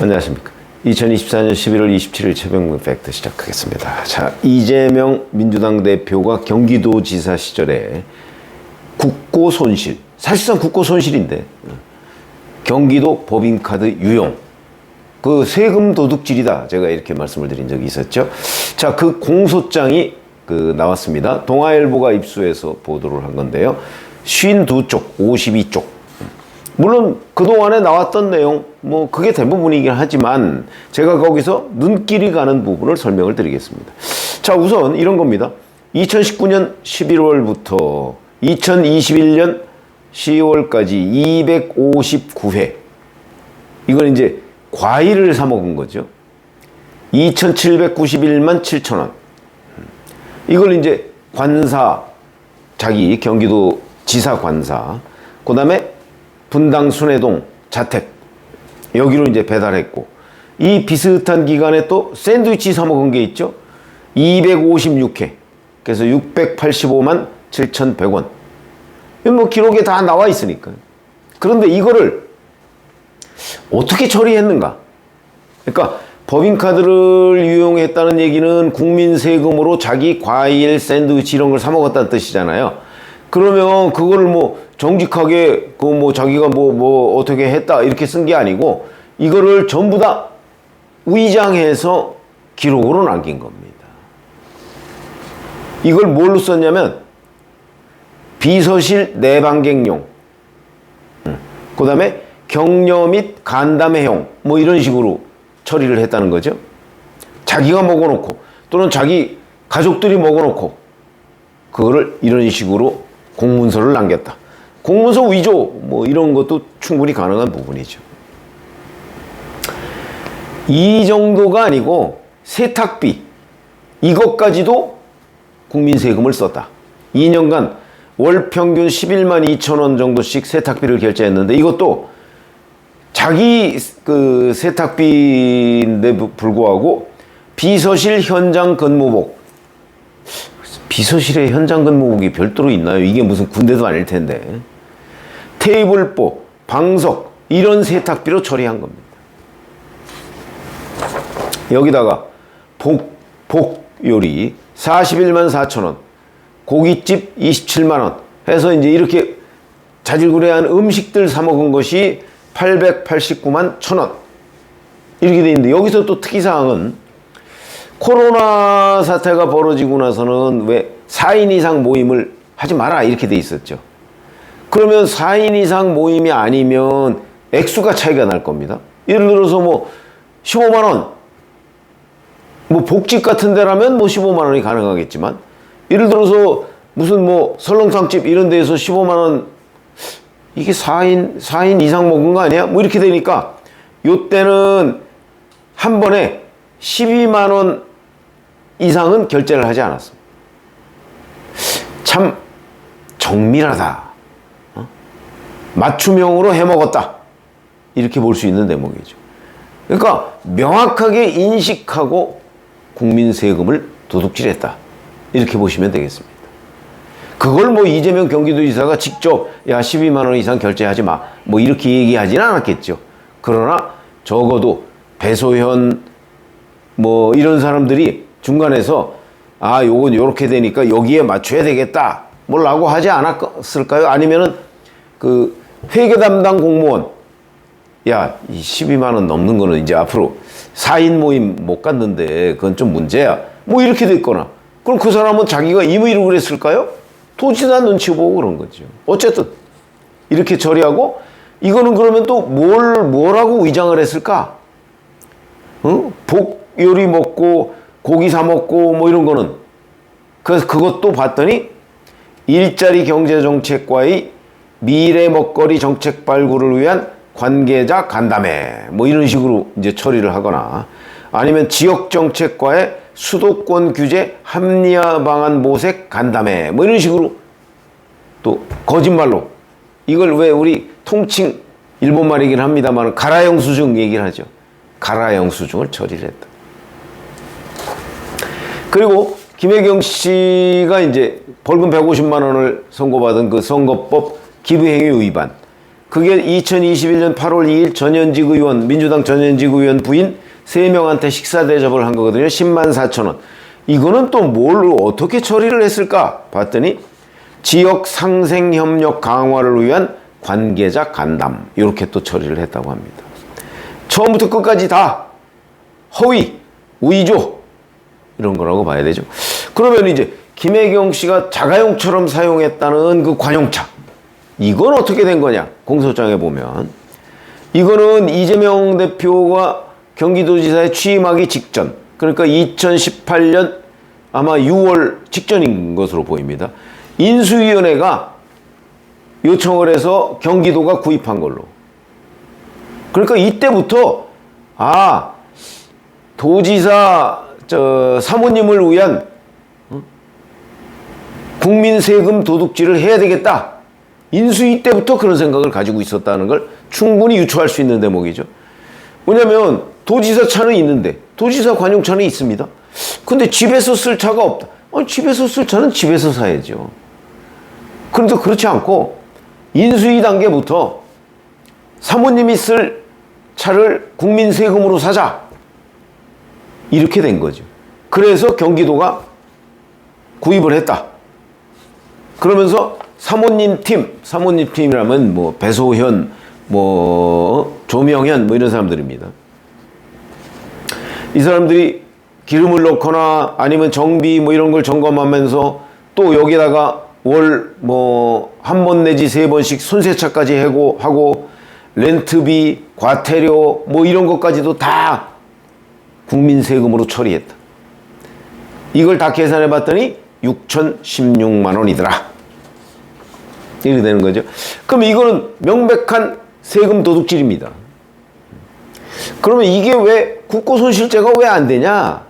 안녕하십니까. 2024년 11월 27일 최병문 팩트 시작하겠습니다. 자, 이재명 민주당 대표가 경기도지사 시절에 국고 손실, 사실상 국고 손실인데 경기도 법인카드 유용, 그 세금 도둑질이다, 제가 이렇게 말씀을 드린 적이 있었죠. 자, 그 공소장이 나왔습니다. 동아일보가 입수해서 보도를 한 건데요. 52쪽, 52쪽. 물론 그동안에 나왔던 내용 뭐 그게 대부분이긴 하지만 제가 거기서 눈길이 가는 부분을 설명을 드리겠습니다. 자, 우선 이런 겁니다. 2019년 11월부터 2021년 10월까지 259회, 이건 이제 과일을 사 먹은 거죠. 2,791만 7천 원. 이걸 이제 관사, 자기 경기도 지사 관사, 그 다음에 분당 순회동 자택, 여기로 이제 배달했고, 이 비슷한 기간에 또 샌드위치 사 먹은 게 있죠. 256회. 그래서 685만 7,100원. 뭐 기록에 다 나와 있으니까. 그런데 이거를 어떻게 처리했는가? 그러니까 법인카드를 이용했다는 얘기는 국민 세금으로 자기 과일, 샌드위치 이런 걸 사 먹었다는 뜻이잖아요. 그러면 그거를 뭐 정직하게 자기가 어떻게 했다 이렇게 쓴 게 아니고 이거를 전부 다 위장해서 기록으로 남긴 겁니다. 이걸 뭘로 썼냐면 비서실 내방객용, 그 다음에 격려 및 간담회용, 뭐 이런 식으로 처리를 했다는 거죠. 자기가 먹어놓고 또는 자기 가족들이 먹어놓고 그거를 이런 식으로 공문서를 남겼다. 공문서 위조 뭐 이런 것도 충분히 가능한 부분이죠. 이 정도가 아니고 세탁비, 이것까지도 국민 세금을 썼다. 2년간 월 평균 11만 2천 원 정도씩 세탁비를 결제했는데 이것도 자기 그 세탁비인데 불구하고 비서실 현장 근무복, 비서실에 현장 근무복이 별도로 있나요? 이게 무슨 군대도 아닐 텐데. 테이블보, 방석 이런 세탁비로 처리한 겁니다. 여기다가 복 요리 41만 4천 원, 고깃집 27만 원 해서 이제 이렇게 자질구레한 음식들 사 먹은 것이 889만 1천 원 이렇게 돼 있는데, 여기서 또 특이사항은 코로나 사태가 벌어지고 나서는 왜 4인 이상 모임을 하지 마라 이렇게 돼 있었죠. 그러면 4인 이상 모임이 아니면 액수가 차이가 날 겁니다. 예를 들어서 뭐 15만 원, 뭐 복집 같은 데라면 뭐 15만 원이 가능하겠지만, 예를 들어서 무슨 뭐 설렁탕집 이런 데에서 15만 원, 이게 4인 이상 먹은 거 아니야? 뭐 이렇게 되니까 요때는 한 번에 12만 원 이상은 결제를 하지 않았습니다. 참 정밀하다. 맞춤형으로 해먹었다. 이렇게 볼 수 있는 대목이죠. 그러니까 명확하게 인식하고 국민 세금을 도둑질했다. 이렇게 보시면 되겠습니다. 그걸 뭐 이재명 경기도지사가 직접 야 12만 원 이상 결제하지 마 뭐 이렇게 얘기하지는 않았겠죠. 그러나 적어도 배소현 뭐 이런 사람들이 중간에서 아 요건 요렇게 되니까 여기에 맞춰야 되겠다 뭐라고 하지 않았을까요? 아니면은 그 회계 담당 공무원 야 이 12만 원 넘는 거는 이제 앞으로 4인 모임 못 갔는데 그건 좀 문제야 뭐 이렇게 됐거나, 그럼 그 사람은 자기가 임의로 그랬을까요? 도지사 눈치 보고 그런 거죠. 어쨌든 이렇게 처리하고, 이거는 그러면 또 뭐라고 위장을 했을까? 복 요리 먹고 고기 사 먹고 뭐 이런 거는, 그래서 그것도 봤더니 일자리 경제정책과의 미래 먹거리 정책 발굴을 위한 관계자 간담회 뭐 이런 식으로 이제 처리를 하거나, 아니면 지역정책과의 수도권 규제 합리화 방안 모색 간담회 뭐 이런 식으로 또 거짓말로, 이걸 왜 우리 통칭 일본말이긴 합니다만 가라영수증 얘기를 하죠. 가라영수증을 처리를 했다. 그리고 김혜경 씨가 이제 벌금 150만 원을 선고받은 그 선거법 기부행위 위반, 그게 2021년 8월 2일 전현직 의원, 민주당 전현직 의원 부인 3명한테 식사 대접을 한 거거든요. 10만 4천 원. 이거는 또 뭘 어떻게 처리를 했을까 봤더니 지역 상생 협력 강화를 위한 관계자 간담, 이렇게 또 처리를 했다고 합니다. 처음부터 끝까지 다 허위, 위조 이런 거라고 봐야 되죠. 그러면 이제 김혜경 씨가 자가용처럼 사용했다는 그 관용차, 이건 어떻게 된 거냐? 공소장에 보면 이거는 이재명 대표가 경기도지사에 취임하기 직전, 그러니까 2018년 아마 6월 직전인 것으로 보입니다. 인수위원회가 요청을 해서 경기도가 구입한 걸로. 그러니까 이때부터 도지사 사모님을 위한 국민 세금 도둑질을 해야 되겠다. 인수위 때부터 그런 생각을 가지고 있었다는 걸 충분히 유추할 수 있는 대목이죠. 왜냐하면 도지사 차는 있는데 도지사 관용차는 있습니다. 근데 집에서 쓸 차가 없다. 집에서 쓸 차는 집에서 사야죠. 그런데 그렇지 않고 인수위 단계부터 사모님이 쓸 차를 국민 세금으로 사자. 이렇게 된 거죠. 그래서 경기도가 구입을 했다. 그러면서 사모님 팀이라면 뭐 배소현, 뭐 조명현 뭐 이런 사람들입니다. 이 사람들이 기름을 넣거나 아니면 정비 뭐 이런 걸 점검하면서 또 여기다가 월 뭐 한 번 내지 3번씩 손세차까지 하고 렌트비, 과태료 뭐 이런 것까지도 다 국민 세금으로 처리했다. 이걸 다 계산해 봤더니 6,016만 원이더라. 이렇게 되는 거죠. 그럼 이거는 명백한 세금 도둑질입니다. 그러면 이게 왜 국고손실죄가 왜 안 되냐?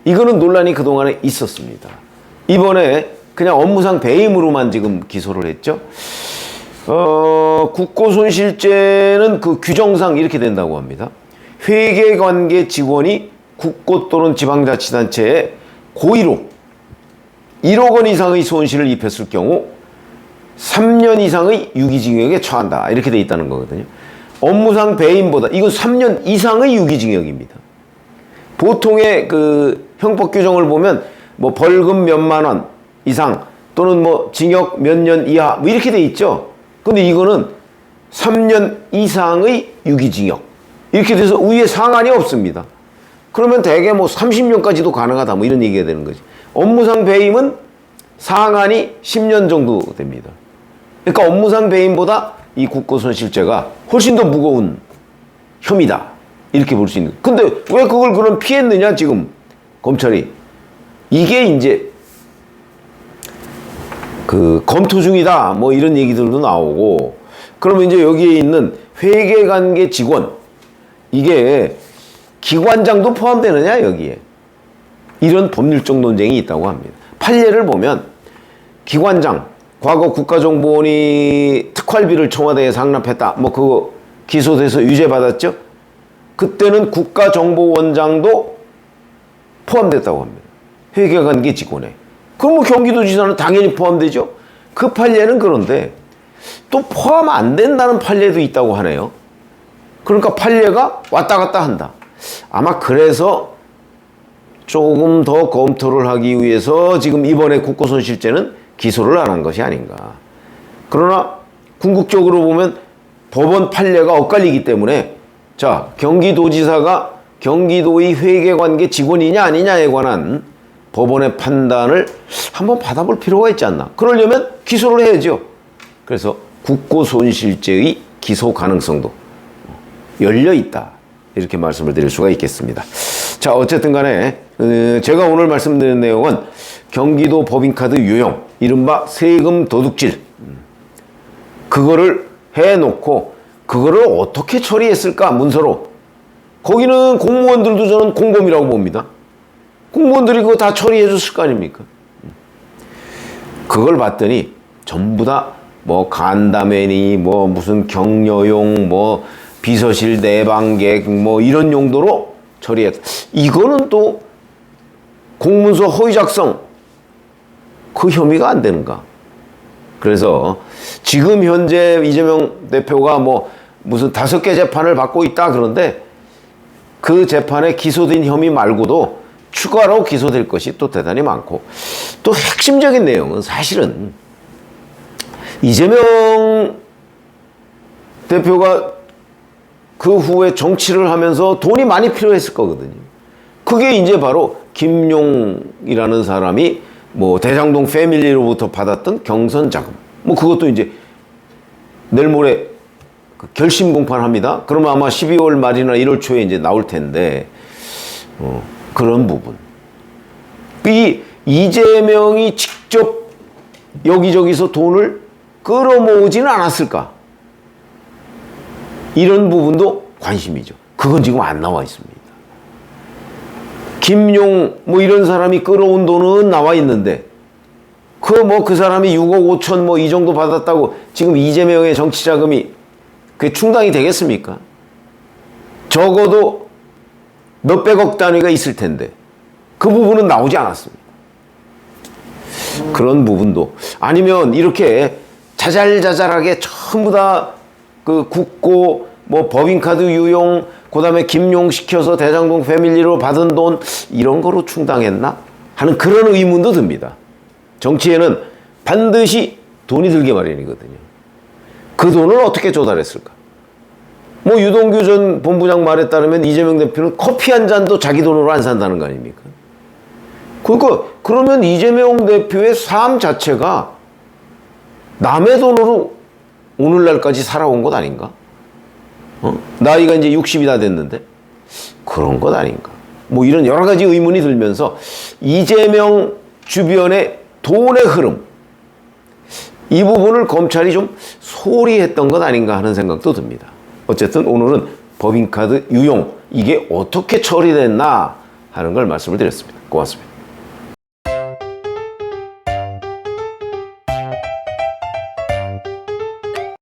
이거는 논란이 그동안에 있었습니다. 이번에 그냥 업무상 배임으로만 지금 기소를 했죠. 국고손실죄는 그 규정상 이렇게 된다고 합니다. 회계관계 직원이 국고 또는 지방자치단체에 고의로 1억 원 이상의 손실을 입혔을 경우 3년 이상의 유기징역에 처한다. 이렇게 돼 있다는 거거든요. 업무상 배임보다 이건 3년 이상의 유기징역입니다. 보통의 그 형법 규정을 보면 뭐 벌금 몇만 원 이상 또는 뭐 징역 몇 년 이하 뭐 이렇게 돼 있죠. 근데 이거는 3년 이상의 유기징역 이렇게 돼서 위에 상한이 없습니다. 그러면 대개 뭐 30년까지도 가능하다 뭐 이런 얘기가 되는 거지. 업무상 배임은 상한이 10년 정도 됩니다. 그러니까 업무상 배임보다 이 국고손실죄가 훨씬 더 무거운 혐의다. 이렇게 볼 수 있는. 근데 왜 그걸 그럼 피했느냐 지금 검찰이. 이게 이제 그 검토 중이다 뭐 이런 얘기들도 나오고, 그러면 이제 여기에 있는 회계관계 직원, 이게 기관장도 포함되느냐 여기에. 이런 법률적 논쟁이 있다고 합니다. 판례를 보면 기관장, 과거 국가정보원이 특활비를 청와대에 상납했다 뭐 그거 기소돼서 유죄 받았죠. 그때는 국가정보원장도 포함됐다고 합니다. 회계관계 직원에. 그럼 뭐 경기도지사는 당연히 포함되죠. 그 판례는 그런데 또 포함 안 된다는 판례도 있다고 하네요. 그러니까 판례가 왔다 갔다 한다. 아마 그래서 조금 더 검토를 하기 위해서 지금 이번에 국고손실죄는 기소를 안 한 것이 아닌가. 그러나 궁극적으로 보면 법원 판례가 엇갈리기 때문에 자, 경기도지사가 경기도의 회계관계 직원이냐 아니냐에 관한 법원의 판단을 한번 받아볼 필요가 있지 않나. 그러려면 기소를 해야죠. 그래서 국고손실죄의 기소 가능성도 열려있다. 이렇게 말씀을 드릴 수가 있겠습니다. 자, 어쨌든 간에 제가 오늘 말씀드린 내용은 경기도 법인카드 유용, 이른바 세금 도둑질, 그거를 해놓고 그거를 어떻게 처리했을까 문서로. 거기는 공무원들도 저는 공범이라고 봅니다. 공무원들이 그거 다 처리해 줬을 거 아닙니까? 그걸 봤더니 전부 다 뭐 간담회니 뭐 무슨 격려용 뭐 비서실 내방객 뭐 이런 용도로 처리했다. 이거는 또 공문서 허위 작성 그 혐의가 안 되는가? 그래서 지금 현재 이재명 대표가 뭐 무슨 5개 재판을 받고 있다 그런데 그 재판에 기소된 혐의 말고도 추가로 기소될 것이 또 대단히 많고, 또 핵심적인 내용은 사실은 이재명 대표가 그 후에 정치를 하면서 돈이 많이 필요했을 거거든요. 그게 이제 바로 김용이라는 사람이 뭐 대장동 패밀리로부터 받았던 경선 자금, 뭐 그것도 이제 내일 모레 결심 공판합니다. 그러면 아마 12월 말이나 1월 초에 이제 나올 텐데, 그런 부분. 이 이재명이 직접 여기저기서 돈을 끌어모으지는 않았을까? 이런 부분도 관심이죠. 그건 지금 안 나와 있습니다. 김용 뭐 이런 사람이 끌어온 돈은 나와 있는데, 그 사람이 6억 5천 뭐 이 정도 받았다고 지금 이재명의 정치 자금이 그게 충당이 되겠습니까? 적어도 몇백억 단위가 있을 텐데 그 부분은 나오지 않았습니다. 그런 부분도, 아니면 이렇게 자잘자잘하게 전부 다 그 국고 뭐 법인카드 유용, 그다음에 김용 시켜서 대장동 패밀리로 받은 돈 이런 거로 충당했나 하는 그런 의문도 듭니다. 정치에는 반드시 돈이 들게 마련이거든요. 그 돈을 어떻게 조달했을까? 뭐 유동규 전 본부장 말에 따르면 이재명 대표는 커피 한 잔도 자기 돈으로 안 산다는 거 아닙니까? 그러니까 그러면 이재명 대표의 삶 자체가 남의 돈으로 오늘날까지 살아온 것 아닌가? 나이가 이제 60이 다 됐는데 그런 것 아닌가? 뭐 이런 여러 가지 의문이 들면서 이재명 주변의 돈의 흐름, 이 부분을 검찰이 좀 소홀히 했던 것 아닌가 하는 생각도 듭니다. 어쨌든 오늘은 법인카드 유용, 이게 어떻게 처리됐나 하는 걸 말씀을 드렸습니다. 고맙습니다.